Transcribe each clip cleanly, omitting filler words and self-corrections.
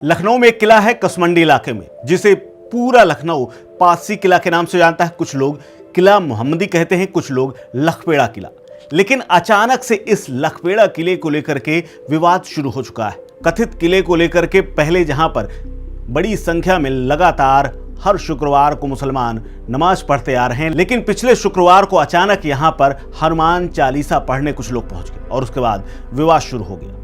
लखनऊ में एक किला है कसमंडी इलाके में, जिसे पूरा लखनऊ पासी किला के नाम से जानता है। कुछ लोग किला मोहम्मदी कहते हैं, कुछ लोग लखपेड़ा किला। लेकिन अचानक से इस लखपेड़ा किले को लेकर के विवाद शुरू हो चुका है। कथित किले को लेकर के पहले जहां पर बड़ी संख्या में लगातार हर शुक्रवार को मुसलमान नमाज पढ़ते आ रहे हैं, लेकिन पिछले शुक्रवार को अचानक यहां पर हनुमान चालीसा पढ़ने कुछ लोग पहुंच गए और उसके बाद विवाद शुरू हो गया।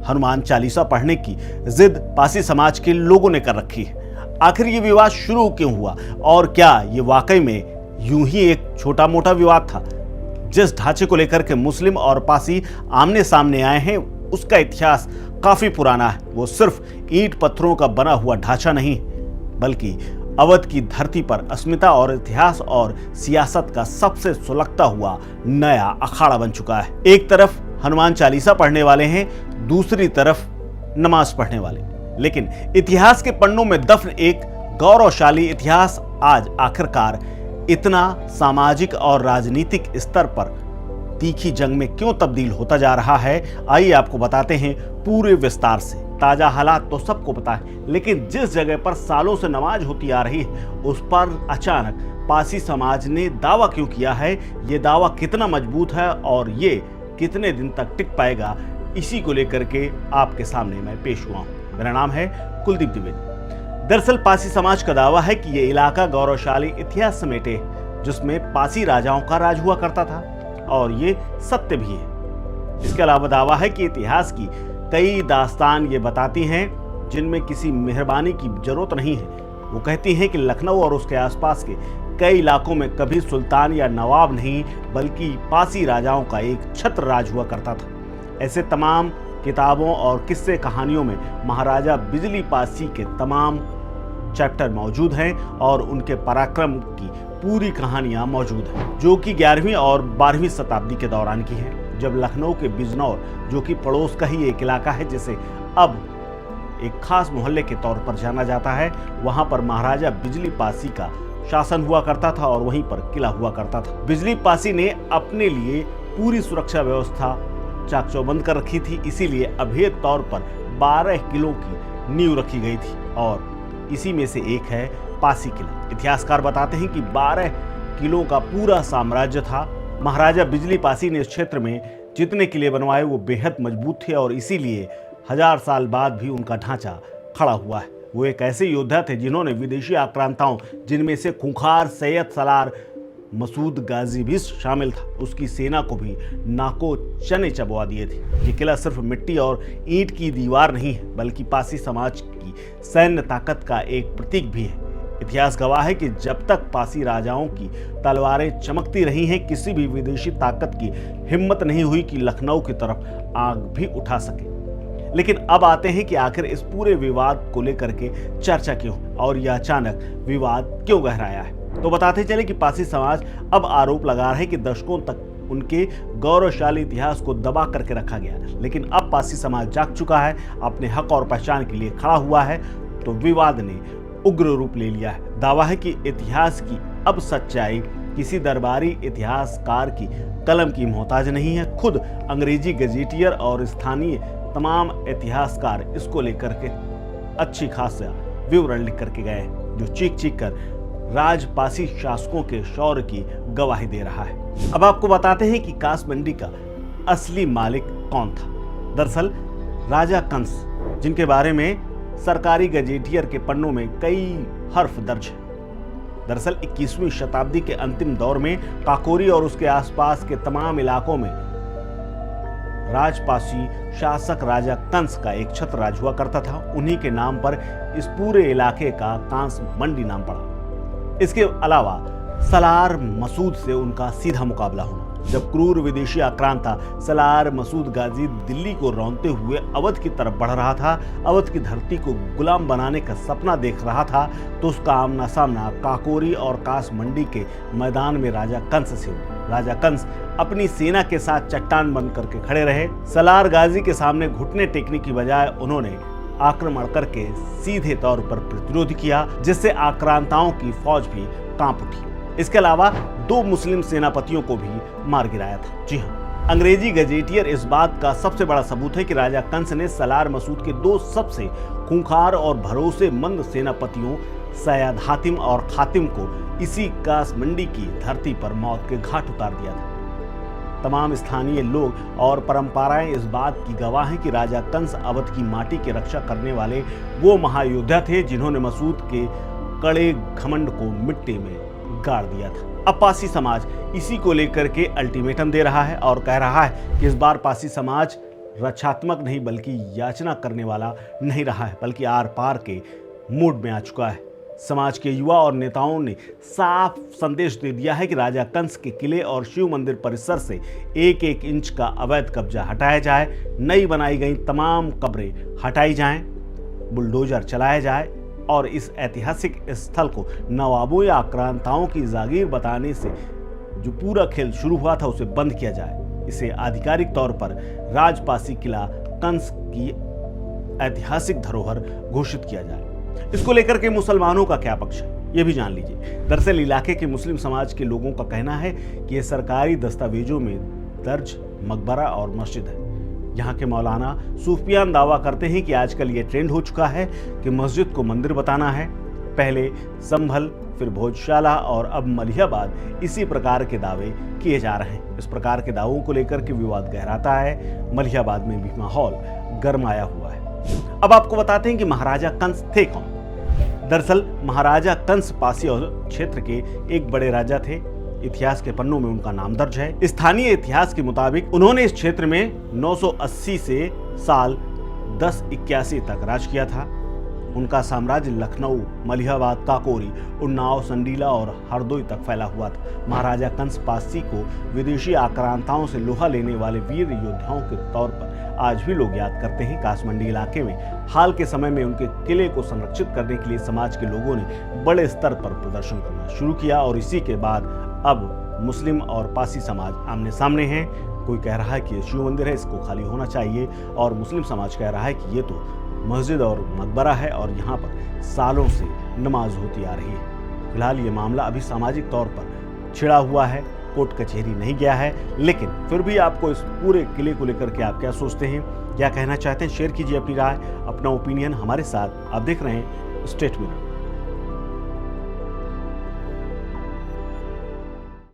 हनुमान चालीसा पढ़ने की जिद पासी समाज के लोगों ने कर रखी है। आखिर ये विवाद शुरू क्यों हुआ और क्या ये वाकई में यूं ही एक छोटा मोटा विवाद था? जिस ढांचे को लेकर के मुस्लिम और पासी आमने सामने आए हैं उसका इतिहास काफी पुराना है। वो सिर्फ ईंट पत्थरों का बना हुआ ढांचा नहीं, बल्कि अवध की धरती पर अस्मिता और इतिहास और सियासत का सबसे सुलगता हुआ नया अखाड़ा बन चुका है। एक तरफ हनुमान चालीसा पढ़ने वाले हैं, दूसरी तरफ नमाज पढ़ने वाले। लेकिन इतिहास के पन्नों में दफन एक गौरवशाली इतिहास आज आखिरकार इतना सामाजिक और राजनीतिक स्तर पर तीखी जंग में क्यों तब्दील होता जा रहा है, आइए आपको बताते हैं पूरे विस्तार से। ताजा हालात तो सबको पता है, लेकिन जिस जगह पर सालों से नमाज होती आ रही है उस पर अचानक पासी समाज ने दावा क्यों किया है, ये दावा कितना मजबूत है और ये कितने दिन तक टिक पाएगा, इसी को लेकर के आपके सामने मैं पेश हुआ हूं। मेरा नाम है कुलदीप द्विवेदी। दरअसल पासी समाज का दावा है कि ये इलाका गौरवशाली इतिहास समेटे, जिसमें पासी राजाओं का राज हुआ करता था, और ये सत्य भी है। इसके अलावा दावा है कि इतिहास की कई दास्तान ये बताती हैं जिनमें किसी मेहरबानी की जरूरत नहीं है। वो कहती हैं कि लखनऊ और उसके आसपास के कई इलाकों में कभी सुल्तान या नवाब नहीं, बल्कि पासी राजाओं का एक छत्र राज हुआ करता था। ऐसे तमाम किताबों और किस्से कहानियों में महाराजा बिजली पासी के तमाम चैप्टर मौजूद हैं और उनके पराक्रम की पूरी कहानियां मौजूद हैं, जो कि 11वीं और 12वीं शताब्दी के दौरान की हैं, जब लखनऊ के बिजनौर, जो कि पड़ोस का ही एक इलाका है जिसे अब एक खास मोहल्ले के तौर पर जाना जाता है, वहां पर महाराजा बिजली पासी का शासन हुआ करता था और वहीं पर किला हुआ करता था। बिजली पासी ने अपने लिए पूरी सुरक्षा व्यवस्था चाक चौबंद कर रखी थी, इसीलिए अभेद तौर पर 12 किलों की नींव रखी गई थी और इसी में से एक है पासी किला। इतिहासकार बताते हैं कि 12 किलों का पूरा साम्राज्य था। महाराजा बिजली पासी ने इस क्षेत्र में जितने किले बनवाए वो बेहद मजबूत थे और इसीलिए 1000 साल बाद भी उनका ढांचा खड़ा हुआ है। वो एक ऐसे योद्धा थे जिन्होंने विदेशी आक्रांताओं, जिनमें से खूंखार सैयद सलार मसूद गाजी भी शामिल था, उसकी सेना को भी नाको चने चबवा दिए थे। ये किला सिर्फ मिट्टी और ईंट की दीवार नहीं है, बल्कि पासी समाज की सैन्य ताकत का एक प्रतीक भी है। इतिहास गवाह है कि जब तक पासी राजाओं की तलवारें चमकती रही हैं, किसी भी विदेशी ताकत की हिम्मत नहीं हुई कि लखनऊ की तरफ आग भी उठा सके। लेकिन अब आते हैं कि आखिर इस पूरे विवाद को लेकर के चर्चा क्यों और यह अचानक विवाद क्यों गहराया है। तो बताते चले कि पासी समाज अब आरोप लगा रहा है कि दशकों तक उनके गौरवशाली इतिहास को दबा करके रखा गया, लेकिन अब पासी समाज जाग चुका है, अपने हक और पहचान के लिए खड़ा हुआ है, तो विवाद ने उग्र रूप ले लिया है। दावा है कि इतिहास की अब सच्चाई किसी दरबारी इतिहासकार की कलम की मोहताज नहीं है। खुद अंग्रेजी गजेटियर और स्थानीय तमाम इतिहासकार इसको लेकर के अच्छी खासा विवरण लिख करके गए हैं, जो चीख चीख कर राजपासी शासकों के शौर्य की गवाही दे रहा है। अब आपको बताते हैं कि कासमंडी का असली मालिक कौन था। दरअसल राजा कंस, जिनके बारे में सरकारी गजेटियर के पन्नों में कई हर्फ दर्ज है। दरअसल 21वीं शताब्दी के अंतिम दौर में काकोरी और उसके आसपास के तमाम इलाकों में राजपासी शासक राजा कंस का एक छत्र राज हुआ करता था। उन्हीं के नाम पर इस पूरे इलाके का कांस मंडी नाम पड़ा। इसके अलावा सलार मसूद से उनका सीधा मुकाबला होना। जब क्रूर विदेशी आक्रांता सलार मसूद गाजी दिल्ली को रौंदते हुए अवध की तरफ बढ़ रहा था, अवध की धरती को गुलाम बनाने का सपना देख रहा था, तो उसका आमना सामना काकोरी और कास मंडी के मैदान में राजा कंस से हुआ। राजा कंस अपनी सेना के साथ चट्टान बन करके खड़े रहे। सलार गाजी के सामने घुटने टेकने की बजाय उन्होंने आक्रमण करके सीधे तौर पर प्रतिरोध किया, जिससे आक्रांताओं की फौज भी कांप उठी। इसके अलावा 2 मुस्लिम सेनापतियों को भी मार गिराया था। जी हाँ, अंग्रेजी गजेटियर इस बात का सबसे बड़ा सबूत है कि राजा कंस ने सलार मसूद के दो सबसे खूंखार और भरोसेमंद सेनापतियों सैयद हातिम और खातिम को इसी कासमंडी की धरती पर मौत के घाट उतार दिया था। तमाम स्थानीय लोग और परंपराएं इस बात की गवाह हैं कि राजा कंस अवध की माटी की रक्षा करने वाले वो महायोद्धा थे जिन्होंने मसूद के कड़े घमंड को मिट्टी में गाड़ दिया था। अब पारसी समाज इसी को लेकर के अल्टीमेटम दे रहा है और कह रहा है कि इस बार पारसी समाज रक्षात्मक नहीं बल्कि याचना करने वाला नहीं रहा है, बल्कि आर पार के मूड में आ चुका है। समाज के युवा और नेताओं ने साफ संदेश दे दिया है कि राजा कंस के किले और शिव मंदिर परिसर से एक एक इंच का अवैध कब्जा हटाया जाए, नई बनाई गई तमाम कब्रें हटाई जाएं, बुलडोजर चलाया जाए और इस ऐतिहासिक स्थल को नवाबों या आक्रांताओं की जागीर बताने से जो पूरा खेल शुरू हुआ था उसे बंद किया जाए। इसे आधिकारिक तौर पर राजपासी किला कंस की ऐतिहासिक धरोहर घोषित किया जाए। इसको लेकर के मुसलमानों का क्या पक्ष है, ये भी जान लीजिए। दरअसल इलाके के मुस्लिम समाज के लोगों का कहना है कि यह सरकारी दस्तावेजों में दर्ज मकबरा और मस्जिद है। यहाँ के मौलाना सूफियान दावा करते हैं कि आजकल ये ट्रेंड हो चुका है कि मस्जिद को मंदिर बताना है। पहले संभल, फिर भोजशाला और अब मलिहाबाद इसी प्रकार के दावे किए जा रहे हैं। इस प्रकार के दावों को लेकर के विवाद गहराता है। मलिहाबाद में भी माहौल गरमाया हुआ है। अब आपको बताते हैं कि महाराजा कंस थे कौन। दरअसल महाराजा कंस पासी क्षेत्र के एक बड़े राजा थे। इतिहास के पन्नों में उनका नाम दर्ज है। स्थानीय इतिहास के मुताबिक उन्होंने इस क्षेत्र में 980 से साल 1081 तक राज किया था। उनका साम्राज्य लखनऊ, मलिहाबाद, काकोरी, उन्नाव, संडीला और हरदोई तक फैला हुआ था। महाराजा कंस पासी को विदेशी आक्रांताओं से लोहा लेने वाले वीर योद्धाओं के तौर पर आज भी लोग याद करते हैं। कासमंडी इलाके में हाल के समय में उनके किले को संरक्षित करने के लिए समाज के लोगों ने बड़े स्तर पर प्रदर्शन करना शुरू किया और इसी के बाद अब मुस्लिम और पासी समाज आमने सामने हैं। कोई कह रहा है कि ये शिव मंदिर है, इसको खाली होना चाहिए, और मुस्लिम समाज कह रहा है कि ये तो मस्जिद और मकबरा है और यहाँ पर सालों से नमाज होती आ रही है। फिलहाल ये मामला अभी सामाजिक तौर पर छिड़ा हुआ है, कोर्ट कचहरी नहीं गया है, लेकिन फिर भी आपको इस पूरे किले को लेकर के आप क्या सोचते हैं, क्या कहना चाहते हैं, शेयर कीजिए अपनी राय, अपना ओपिनियन हमारे साथ। आप देख रहे हैं स्टेट मिनट।